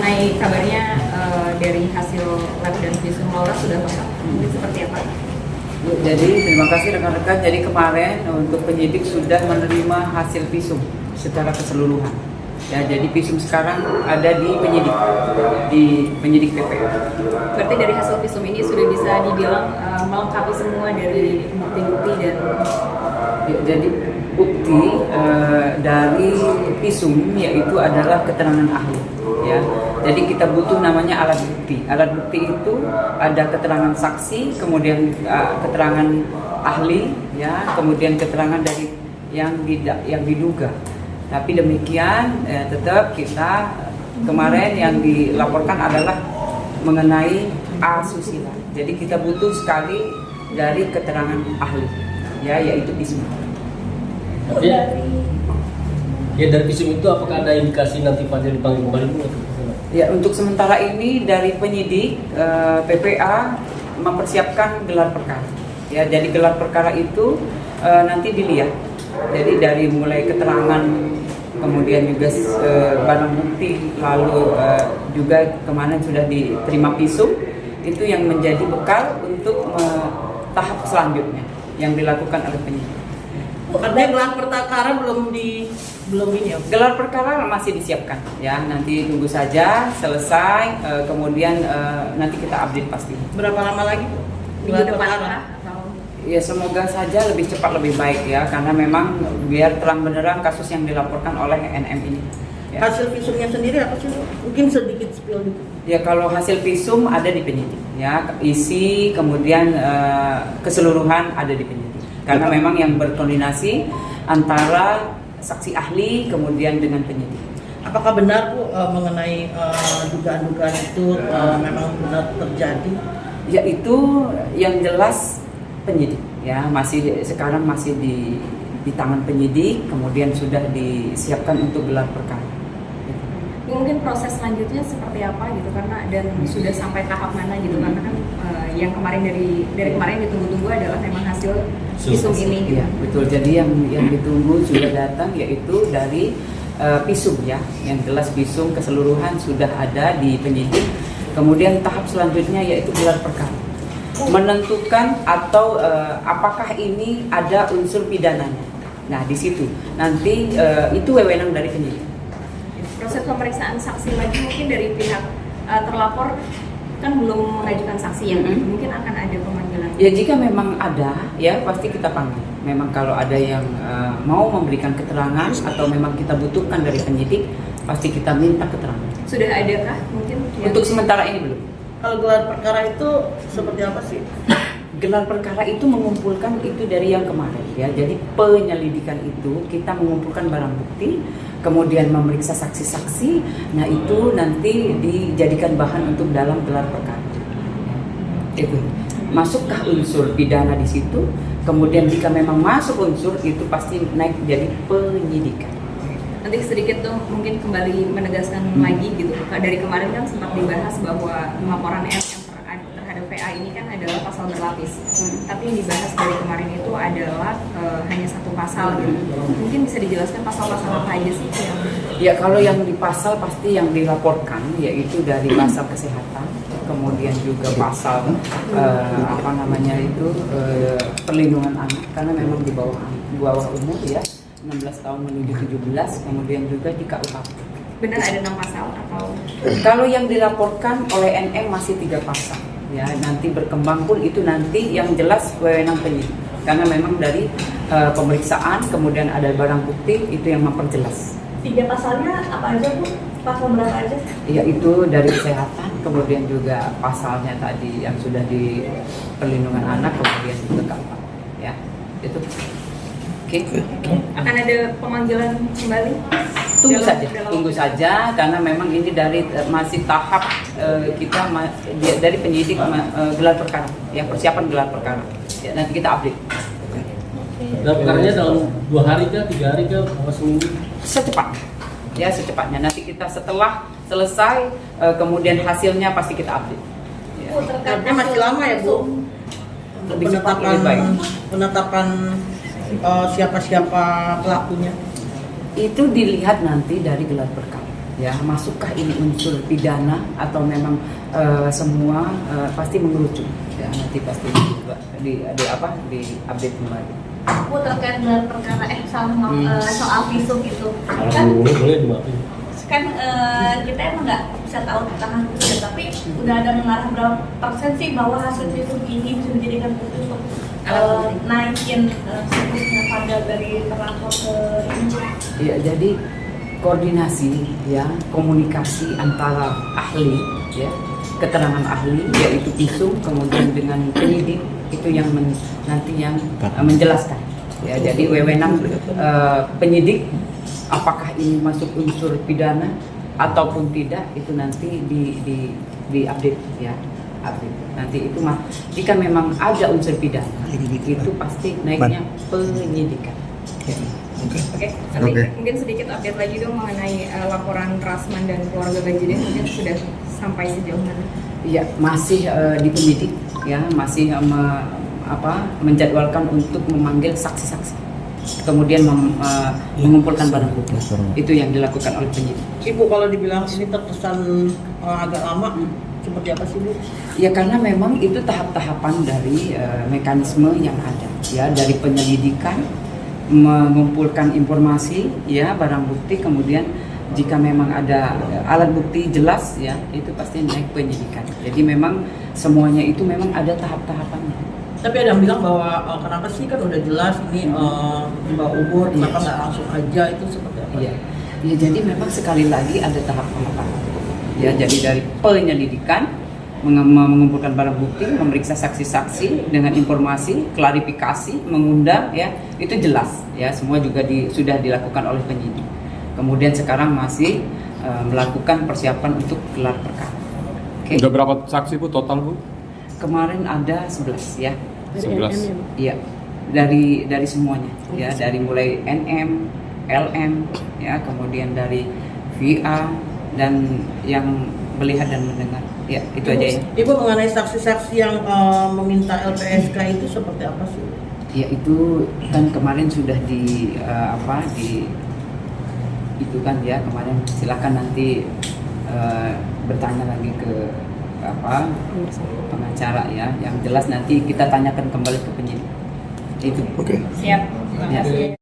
mengenai kabarnya dari hasil lab dan visum Laura sudah lengkap, mungkin seperti apa? Jadi terima kasih rekan-rekan. Jadi kemarin untuk penyidik sudah menerima hasil visum secara keseluruhan. Ya, jadi visum sekarang ada di penyidik PPA. Berarti dari hasil visum ini sudah bisa dibilang melengkapi semua dari bukti-bukti dan Ya, jadi bukti dari visum yaitu adalah keterangan ahli. Ya, jadi kita butuh namanya alat bukti. Alat bukti itu ada keterangan saksi, kemudian keterangan ahli, ya, kemudian keterangan dari yang diduga. Tapi demikian tetap kita kemarin yang dilaporkan adalah mengenai asusila. Jadi kita butuh sekali dari keterangan ahli, ya, yaitu visum. Ya, dari visum itu apakah ada indikasi nanti Fajar dipanggil kembali? Ya, untuk sementara ini dari penyidik PPA mempersiapkan gelar perkara. Ya, jadi gelar perkara itu nanti dilihat. Jadi dari mulai keterangan, kemudian juga barang bukti, lalu juga kemarin sudah diterima visum, itu yang menjadi bekal untuk tahap selanjutnya yang dilakukan oleh penyidik. Katanya gelar perkara belum ini ya? Gelar perkara masih disiapkan, ya, nanti tunggu saja selesai, kemudian nanti kita update pasti. Berapa lama lagi? minggu depan kah? Ya, semoga saja lebih cepat lebih baik, ya, karena memang biar terang benderang kasus yang dilaporkan oleh NM ini. Ya. Hasil visumnya sendiri apa sih? Mungkin sedikit spill gitu. Ya, kalau hasil visum ada di penyidik, ya, isi kemudian keseluruhan ada di penyidik. Karena memang yang berkoordinasi antara saksi ahli kemudian dengan penyidik. Apakah benar Bu mengenai dugaan-dugaan itu memang benar terjadi? Ya, itu yang jelas penyidik, ya, sekarang masih di tangan penyidik, kemudian sudah disiapkan untuk gelar perkara. Mungkin proses selanjutnya seperti apa gitu, karena dan sudah sampai tahap mana gitu, karena kan yang kemarin dari kemarin ditunggu-tunggu adalah memang hasil visum ini gitu. Ya, betul. Jadi yang ditunggu sudah datang, yaitu dari visum, ya, yang jelas visum keseluruhan sudah ada di penyidik. Kemudian tahap selanjutnya yaitu gelar perkara, menentukan atau apakah ini ada unsur pidananya. Nah, di situ nanti itu wewenang dari penyidik. Proses pemeriksaan saksi lagi mungkin dari pihak terlapor kan belum mengajukan saksi ya, mungkin akan ada pemanggilan. Ya, jika memang ada, ya pasti kita panggil. Memang kalau ada yang mau memberikan keterangan atau memang kita butuhkan dari penyidik, pasti kita minta keterangan. Sudah adakah mungkin? Untuk sementara ini belum. Kalau gelar perkara itu seperti apa sih? Gelar perkara itu mengumpulkan itu dari yang kemarin, ya. Jadi penyelidikan itu kita mengumpulkan barang bukti, kemudian memeriksa saksi-saksi. Nah, itu nanti dijadikan bahan untuk dalam gelar perkara. Itu masukkah unsur pidana di situ? Kemudian jika memang masuk unsur itu pasti naik jadi penyidikan. Nanti sedikit tuh mungkin kembali menegaskan lagi gitu. Dari kemarin kan sempat dibahas bahwa laporan RM terhadap VA ini kan adalah pasal berlapis. Tapi yang dibahas dari kemarin itu adalah hanya satu pasal gitu. Mungkin bisa dijelaskan pasal-pasal apa aja sih yang... Ya, kalau yang di pasal pasti yang dilaporkan yaitu dari pasal kesehatan, kemudian juga pasal perlindungan anak, karena memang di bawah umur, ya, 16 tahun menuju 17, kemudian juga di KUHP. Benar ada 6 pasal atau? Kalau yang dilaporkan oleh NM masih 3 pasal, ya, nanti berkembang pun itu nanti yang jelas wewenang penyidik, karena memang dari pemeriksaan kemudian ada barang bukti itu yang memperjelas. 3 pasalnya apa aja Bu? Pasal berapa aja? Ya, itu dari kesehatan, kemudian juga pasalnya tadi yang sudah di perlindungan anak, kemudian juga KUHP, ya, itu. Oke. Akan ada pemanggilan kembali? Tunggu saja, karena memang ini dari masih tahap kita dari penyidik gelar perkara, ya, persiapan gelar perkara. Ya, nanti kita update. Dan perkaranya dalam 2 hari kah, 3 hari kah, apa seminggu? Secepatnya, ya, secepatnya. Nanti kita setelah selesai, kemudian hasilnya pasti kita update. Ya. Artinya masih lama ya Bu? Lebih cepat, lebih baik. Penetapan siapa-siapa pelakunya. Itu dilihat nanti dari gelar perkara, ya masukkah ini unsur pidana atau memang semua pasti mengerucut ya, nanti pasti di update kembali. Bu, terkait dengan perkara soal visum itu kan Boleh dimaafin. kan kita emang nggak bisa tahu tentang hasilnya, tapi udah ada mengarah berapa persen sih bahwa hasil visum ini bisa dijadikan bukti untuk naikin statusnya pada dari terlapor ke ini. Ya, jadi koordinasi ya, komunikasi antara ahli ya, keterangan ahli yaitu visum kemudian dengan penyidik itu yang nanti yang menjelaskan ya. Jadi wewenang penyidik apakah ini masuk unsur pidana ataupun tidak itu nanti di update ya, update. Nanti itu jika memang ada unsur pidana itu pasti naiknya penyidikan. Oke, nanti mungkin sedikit update lagi dong mengenai laporan Rasman dan keluarga Bajiden, mungkin sudah sampai sejauh mana? Iya, masih di penyidik ya, masih menjadwalkan untuk memanggil saksi-saksi, kemudian mengumpulkan barang bukti. Itu yang dilakukan oleh penyidik. Ibu, kalau dibilang ini terkesan agak lama, seperti apa sih Bu? Ya karena memang itu tahap-tahapan dari mekanisme yang ada ya, dari penyelidikan, mengumpulkan informasi ya, barang bukti, kemudian jika memang ada alat bukti jelas ya, itu pasti naik penyidikan. Jadi memang semuanya itu memang ada tahap-tahapannya. Tapi ada yang bilang bahwa kenapa sih kan udah jelas ini di bawah umur, kenapa nggak langsung aja, itu seperti apa? Iya, ya, jadi memang sekali lagi ada tahap-tahapan. Ya, jadi dari penyelidikan, mengumpulkan barang bukti, memeriksa saksi-saksi dengan informasi, klarifikasi, mengundang ya, itu jelas ya, semua juga sudah dilakukan oleh penyidik. Kemudian sekarang masih melakukan persiapan untuk gelar perkara. Udah berapa saksi Bu total Bu? Kemarin ada 11 ya. 11. Iya. Dari semuanya ya, dari mulai NM, LM ya, kemudian dari VA dan yang melihat dan mendengar. Ya, itu aja ya. Ibu, mengenai saksi-saksi yang meminta LPSK itu seperti apa sih? Ya, itu kan kemarin sudah itu kan ya, kemarin silakan nanti bertanya lagi ke pengacara ya. Yang jelas nanti kita tanyakan kembali ke penyidik. Itu. Oke. Siap. Ya.